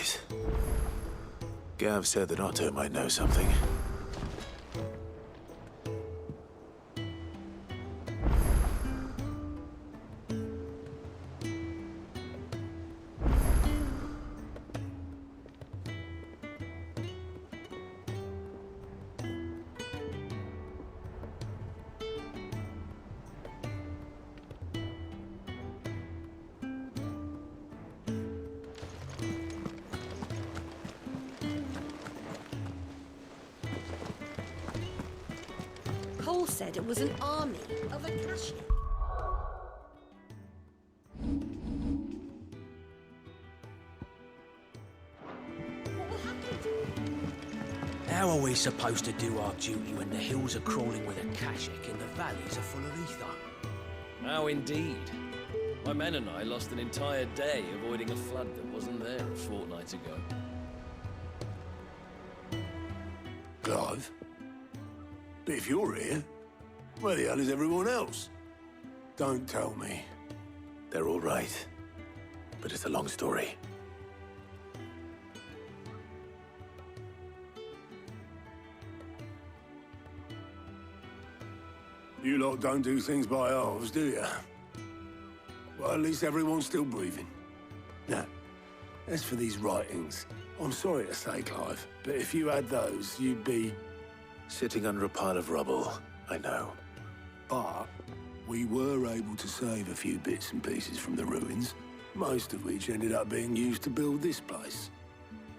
right. Gav said that Otto might know something. Cole said it was an army of Akashi. What will happen? How are we supposed to do our duty when the hills are crawling with Akashic and the valleys are full of ether? How indeed. My men and I lost an entire day avoiding a flood that wasn't there a fortnight ago. Clive? But if you're here, where the hell is everyone else? Don't tell me. They're all right. But it's a long story. You lot don't do things by halves, do you? Well, at least everyone's still breathing. Now, as for these writings, I'm sorry to say, Clive, but if you had those, you'd be... Sitting under a pile of rubble, I know. But we were able to save a few bits and pieces from the ruins, most of which ended up being used to build this place.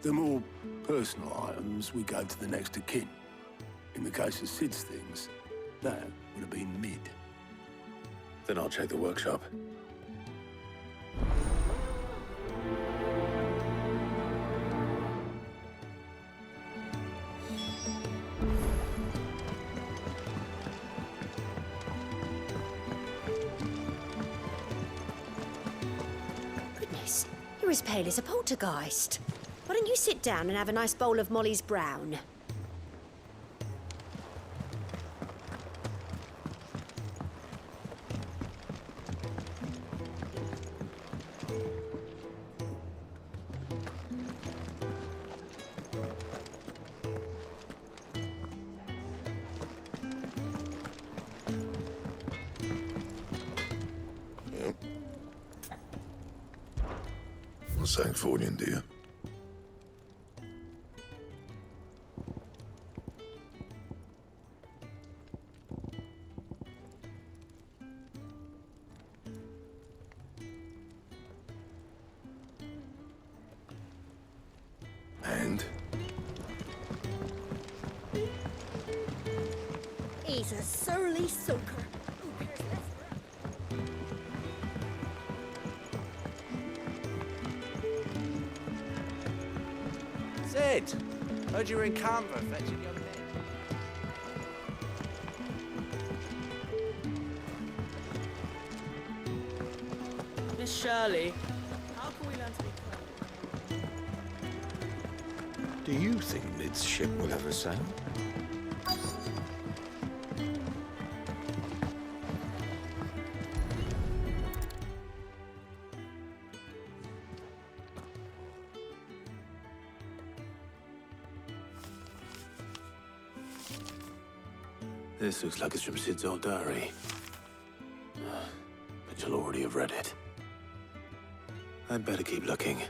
The more personal items we gave to the next of kin. In the case of Sid's things, that would have been mid. Then I'll check the workshop. Goodness, you're as pale as a poltergeist. Why don't you sit down and have a nice bowl of Molly's Brown? What's Sancfordian, dear? And? He's a surly soaker. Who cares less for Sid! Heard you were in Canberra fetching your men. Miss Shirley, how can we learn to be kind? Do you think Lid's ship will ever sail? This looks like it's from Sid's old diary. But you'll already have read it. I'd better keep looking.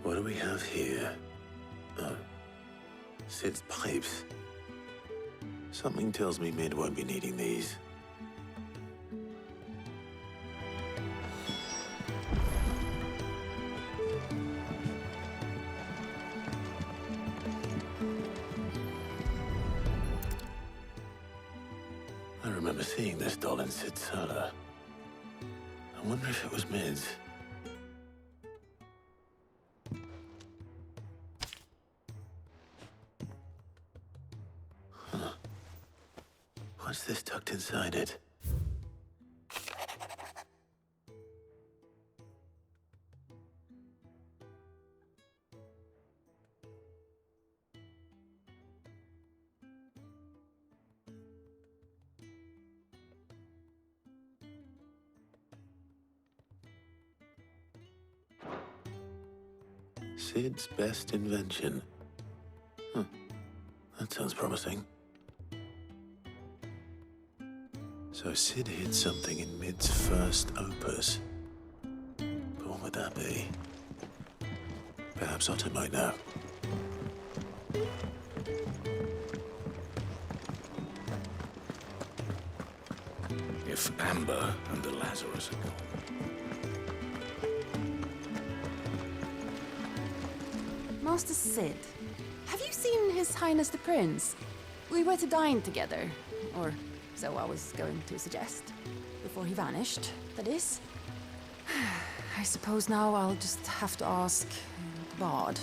What do we have here? Oh, Sid's pipes. Something tells me Mid won't be needing these. I remember seeing this doll in Sid's cellar. I wonder if it was Mid's. Huh. What's this tucked inside it? Sid's best invention. Huh. That sounds promising. So Sid hid something in Mid's first opus. But what would that be? Perhaps Otto might know. If Amber and the Lazarus are gone. Master Sid, have you seen His Highness the Prince? We were to dine together, or so I was going to suggest. Before he vanished, that is. I suppose now I'll just have to ask Bard.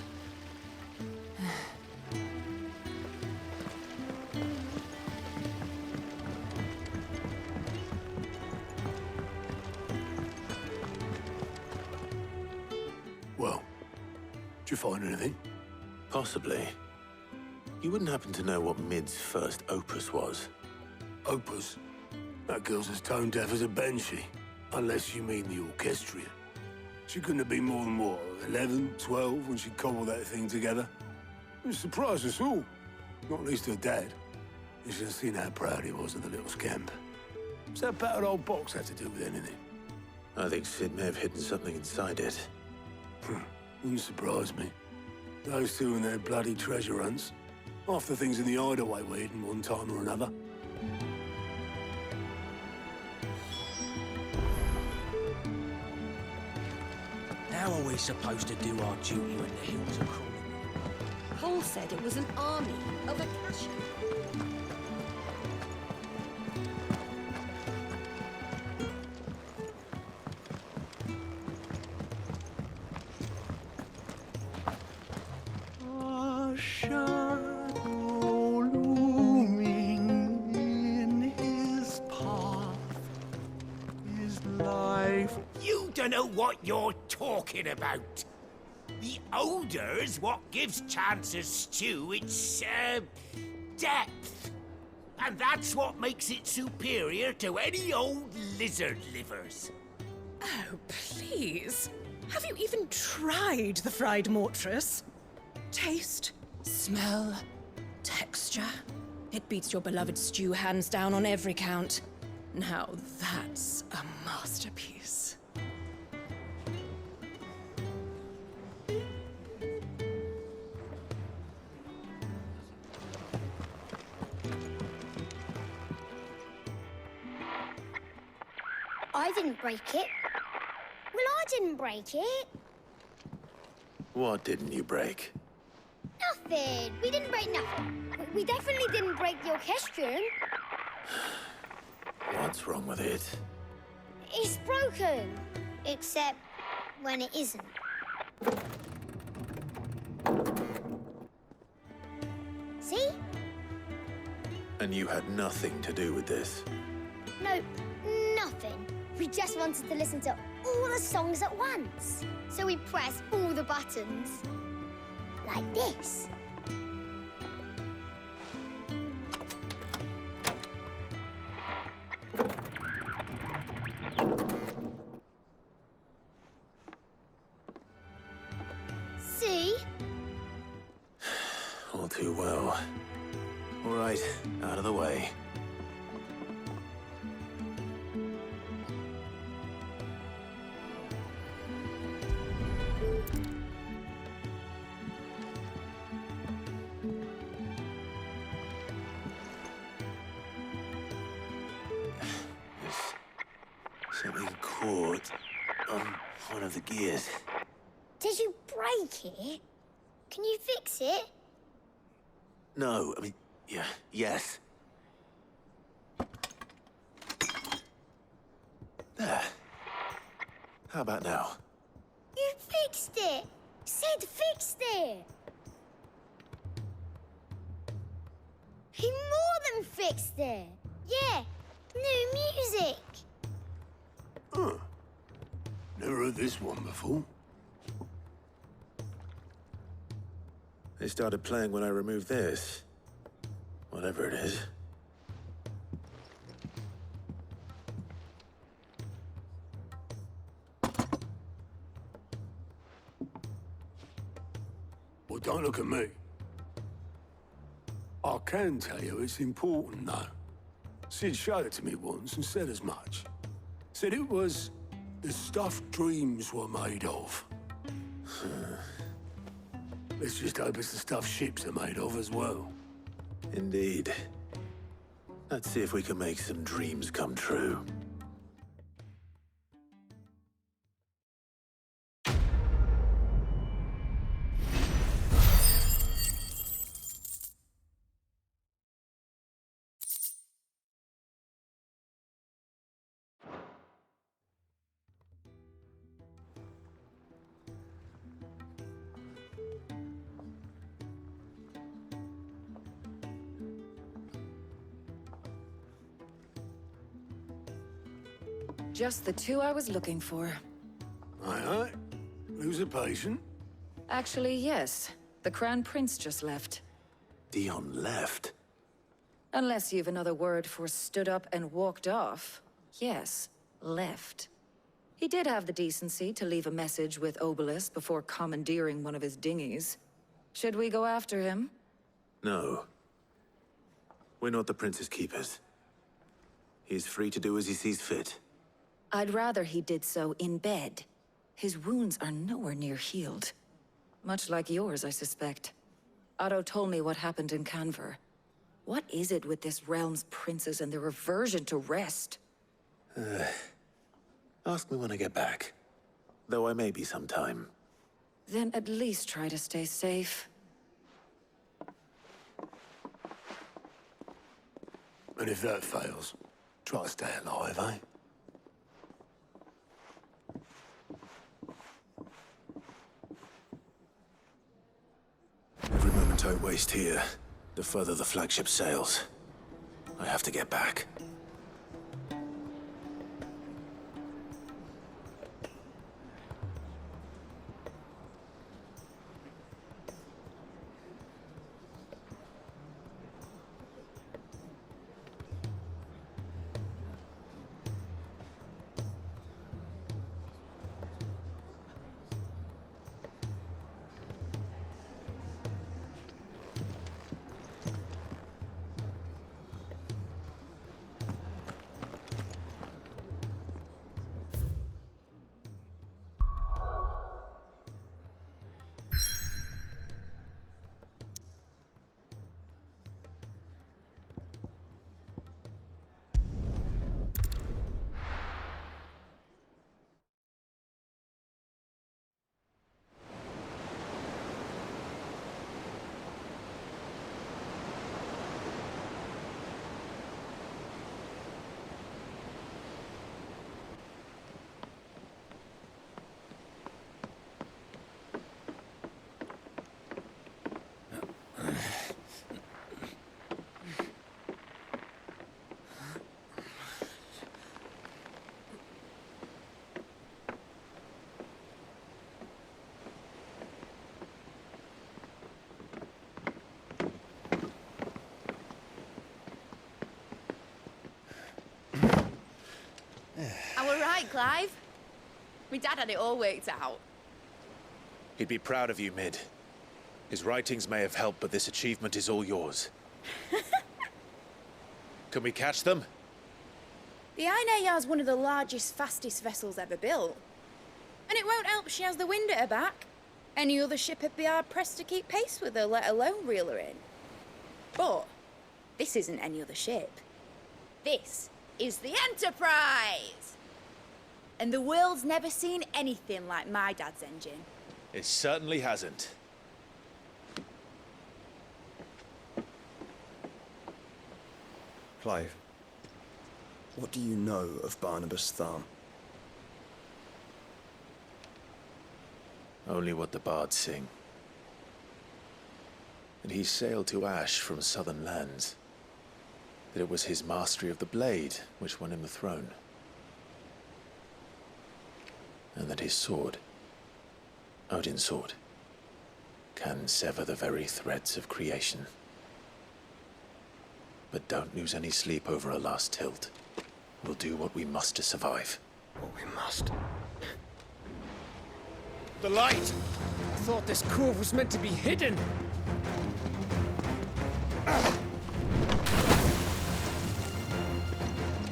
Well, did you find anything? Possibly. You wouldn't happen to know what Mid's first opus was? Opus? That girl's as tone deaf as a banshee. Unless you mean the orchestrion. She couldn't have been more than, what, 11, 12 when she cobbled that thing together? It surprised us all. Not least her dad. You should have seen how proud he was of the little scamp. What's that battered old box have to do with anything? I think Sid may have hidden something inside it. Wouldn't surprise me. Those two and their bloody treasure hunts. Half the things in the hideaway were hidden one time or another. How are we supposed to do our duty when the hills are crawling? Paul said it was an army of Akasha. You don't know what you're talking about. The odor's what gives Chance's stew its, depth. And that's what makes it superior to any old lizard livers. Oh, please. Have you even tried the fried mortress? Taste, smell, texture. It beats your beloved stew hands down on every count. Now that's a masterpiece. I didn't break it. Well, I didn't break it. What didn't you break? Nothing. We didn't break nothing. We definitely didn't break the orchestrion. What's wrong with it? It's broken. Except when it isn't. See? And you had nothing to do with this? Nope, nothing. We just wanted to listen to all the songs at once. So we pressed all the buttons. Like this. See? All too well. All right, out of the way. There's something caught on one of the gears. Did you break it? Can you fix it? No, I mean, yeah, yes. There. How about now? You fixed it! Sid fixed it! He more than fixed it! Yeah, new music! Huh. Never heard this one before. They started playing when I removed this. Whatever it is. Well, don't look at me. I can tell you it's important, though. Sid showed it to me once and said as much. Said it was the stuff dreams were made of. Let's just hope it's the stuff ships are made of as well. Indeed. Let's see if we can make some dreams come true. Just the two I was looking for. Aye. Lose a patient? Actually, yes. The Crown Prince just left. Dion left? Unless you've another word for stood up and walked off. Yes, left. He did have the decency to leave a message with Obelisk before commandeering one of his dinghies. Should we go after him? No. We're not the Prince's keepers. He's free to do as he sees fit. I'd rather he did so in bed. His wounds are nowhere near healed. Much like yours, I suspect. Otto told me what happened in Canver. What is it with this realm's princes and their aversion to rest? Ask me when I get back. Though I may be sometime. Then at least try to stay safe. And if that fails, try to stay alive, eh? Every moment I waste here, the further the flagship sails. I have to get back. Right, Clive? My dad had it all worked out. He'd be proud of you, Mid. His writings may have helped, but this achievement is all yours. Can we catch them? The Ainayar's one of the largest, fastest vessels ever built. And it won't help she has the wind at her back. Any other ship would be hard-pressed to keep pace with her, let alone reel her in. But this isn't any other ship. This is the Enterprise! And the world's never seen anything like my dad's engine. It certainly hasn't. Clive, what do you know of Barnabas Tharm? Only what the bards sing. And he sailed to Ash from southern lands. That it was his mastery of the blade which won him the throne. And that his sword, Odin's sword, can sever the very threads of creation. But don't lose any sleep over a last tilt. We'll do what we must to survive. What we must. The light! I thought this cove was meant to be hidden.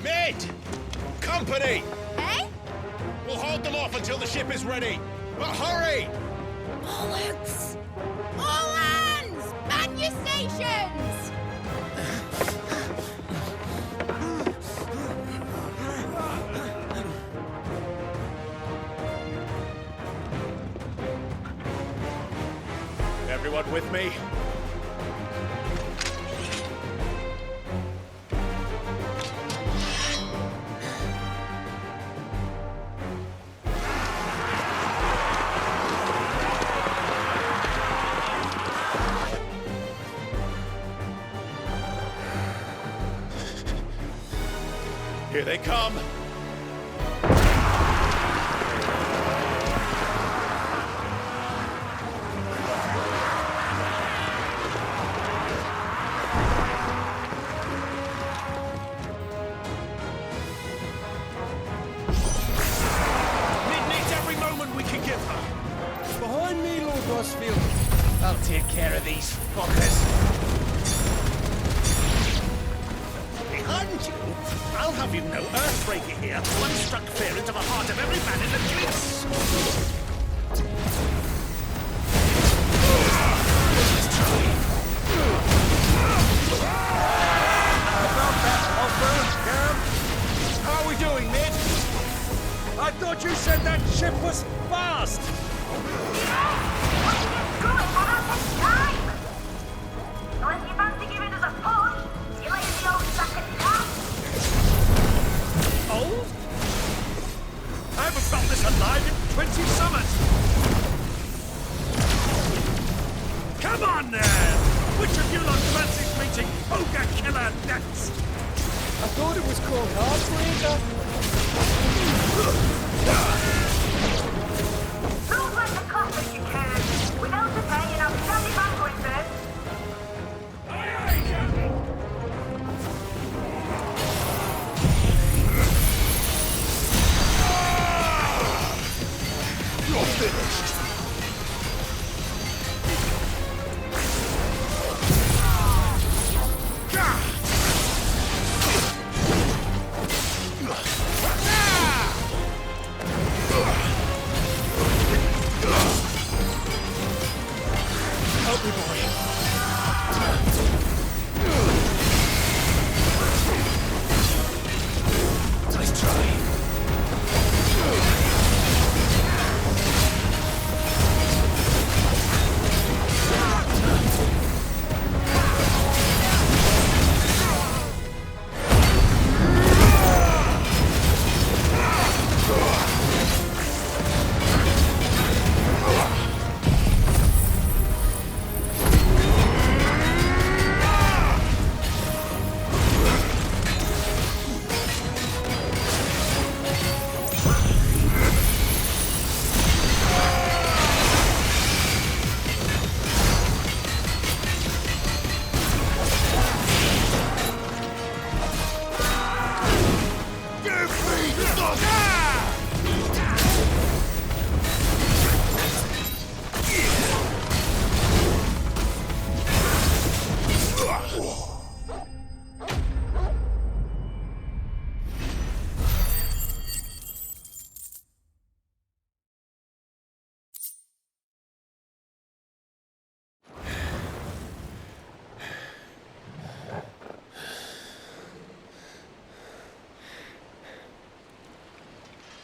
Mid! Company! Eh? We'll hold them off until the ship is ready. But hurry! Bollocks! All hands! Man your stations! Everyone with me? Here they come. Mid needs every moment we can give her. Behind me, Lord Rosfield. I'll take care of these fuckers. Behind you? I'll have you know, Earthbreaker here once struck fear into the heart of every man in the streets. About that offer, Cam? How are we doing, Mid? I thought you said that ship was fast! Old? I haven't felt this alive in 20 summers! Come on, then! Which of you lot fancies meeting Ogre Killer next? I thought it was called Heartbreaker. Don't let the coffin you can. Without the pay, and I'll stand it back with it. You're finished! Help me, boy. Nice try.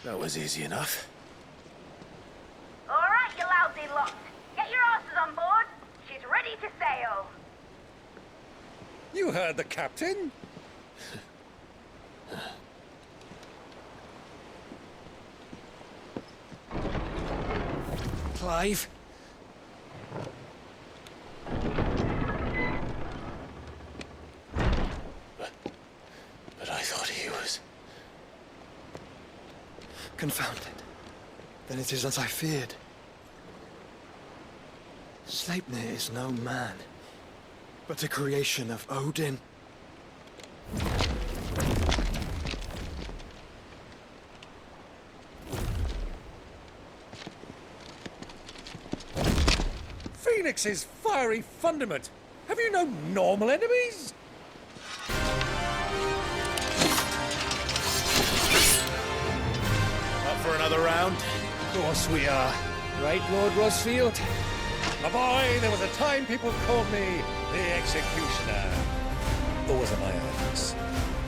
That was easy enough. All right, you lousy lot. Get your asses on board. She's ready to sail. You heard the captain. Clive. But I thought he was... Confounded. Then it is as I feared. Sleipnir is no man, but a creation of Odin. Phoenix's fiery fundament. Have you no normal enemies? Up for another round? Of course we are. Right, Lord Rosfield? My boy, there was a time people called me the Executioner. Those are my orders.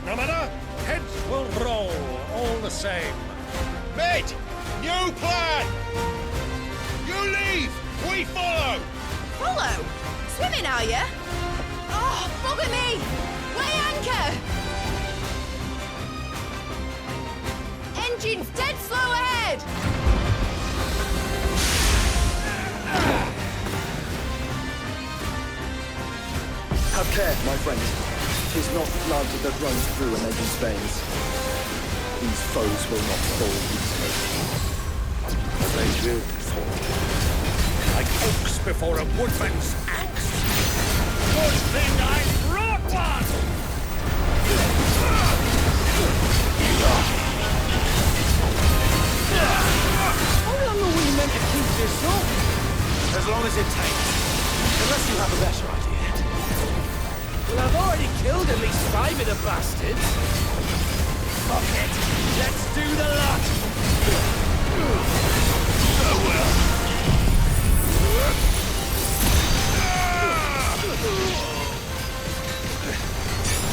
No matter, heads will roll all the same. Mate! New plan! You leave! We follow! Follow? Swimming, are you? Oh, bugger me! Weigh anchor! Engine's dead slow ahead! Have care, my friend. 'Tis not blood that runs through an legend's veins. These foes will not fall easily. They will fall. Like oaks before a woodman's axe. Good thing I brought one! How long are we meant to keep this up? As long as it takes. Unless you have a better idea. Well, I've already killed at least 5 of the bastards. Fuck it. Let's do the lot. Oh well.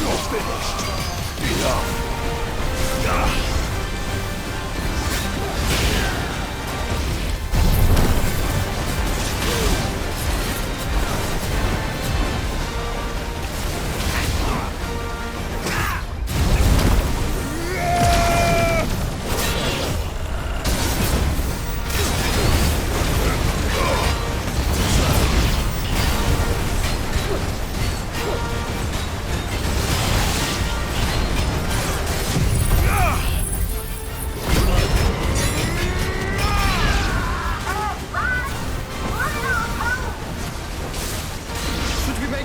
You're finished.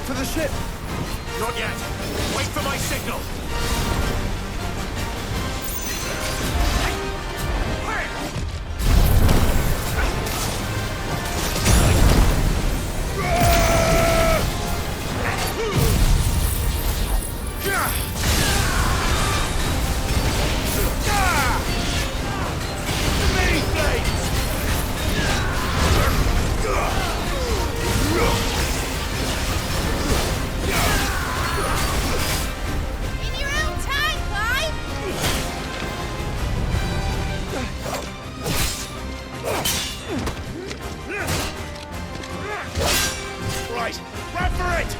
For the ship! Not yet. Wait for my signal. Right, run for it!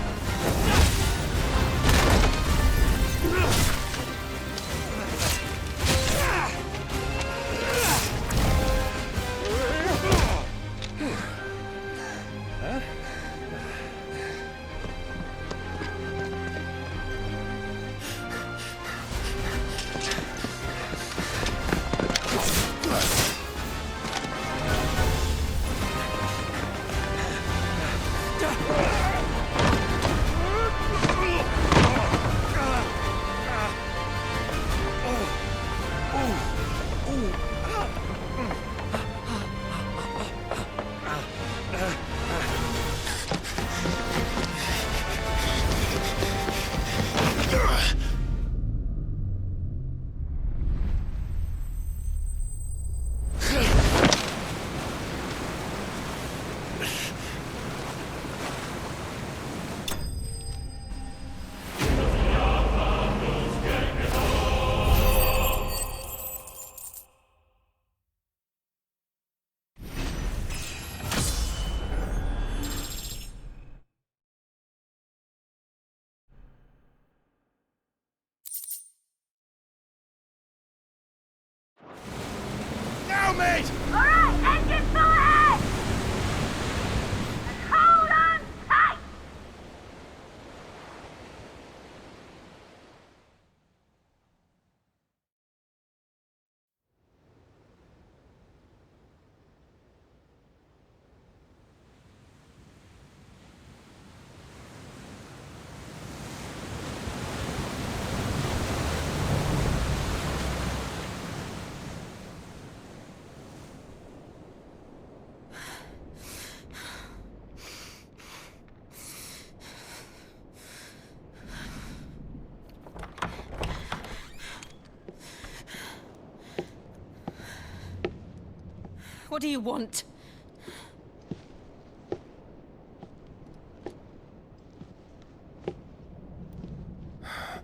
What do you want?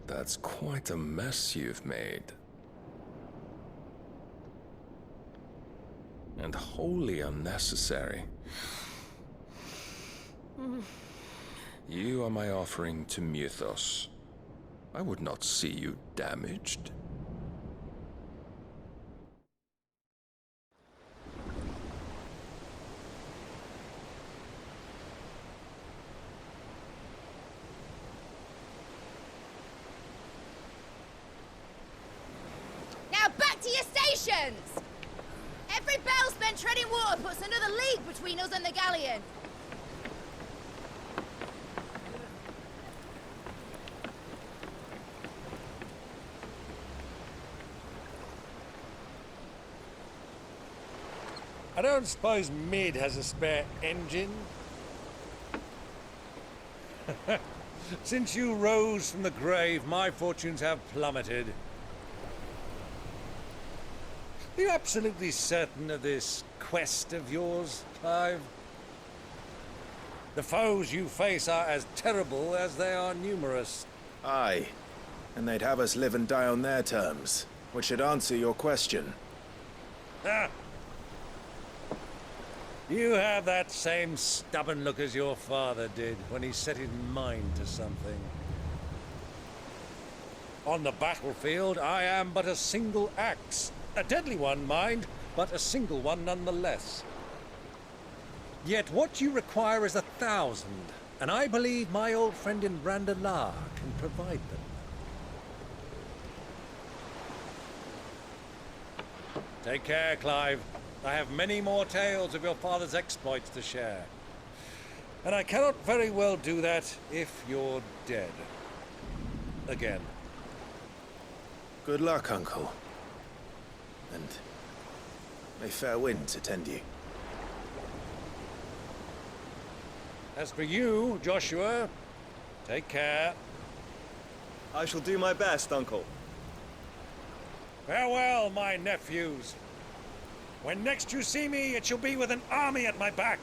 That's quite a mess you've made. And wholly unnecessary. You are my offering to Mythos. I would not see you damaged. Now back to your stations! Every bell spent treading water puts another league between us and the galleon. I don't suppose Mid has a spare engine? Since you rose from the grave, my fortunes have plummeted. Are you absolutely certain of this quest of yours, Clive? The foes you face are as terrible as they are numerous. Aye. And they'd have us live and die on their terms, which should answer your question. Ah! You have that same stubborn look as your father did when he set his mind to something. On the battlefield, I am but a single axe. A deadly one, mind, but a single one nonetheless. Yet what you require is 1,000, and I believe my old friend in Brandalar can provide them. Take care, Clive. I have many more tales of your father's exploits to share. And I cannot very well do that if you're dead. Again. Good luck, Uncle. And may fair winds attend you. As for you, Joshua, take care. I shall do my best, Uncle. Farewell, my nephews. When next you see me, it shall be with an army at my back.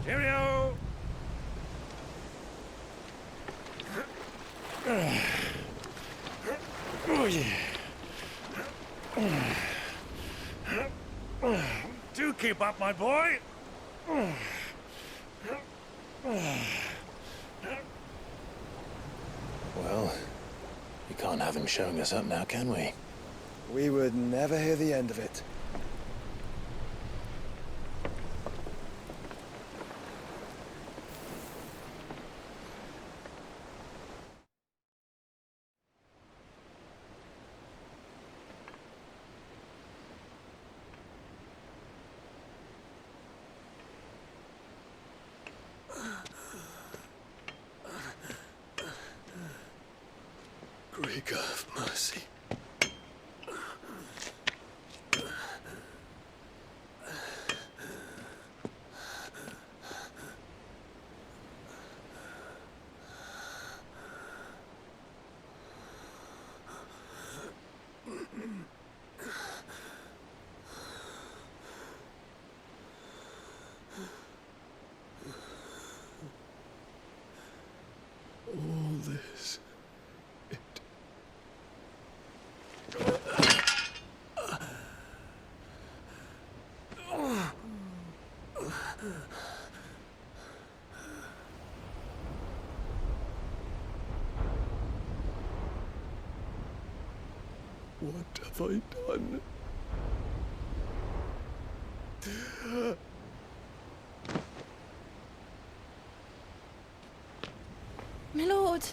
Cheerio! Oh, yeah. Do keep up, my boy. Well, we can't have him showing us up now, can we? We would never hear the end of it. Greek of mercy. All this. What have I done? My lord.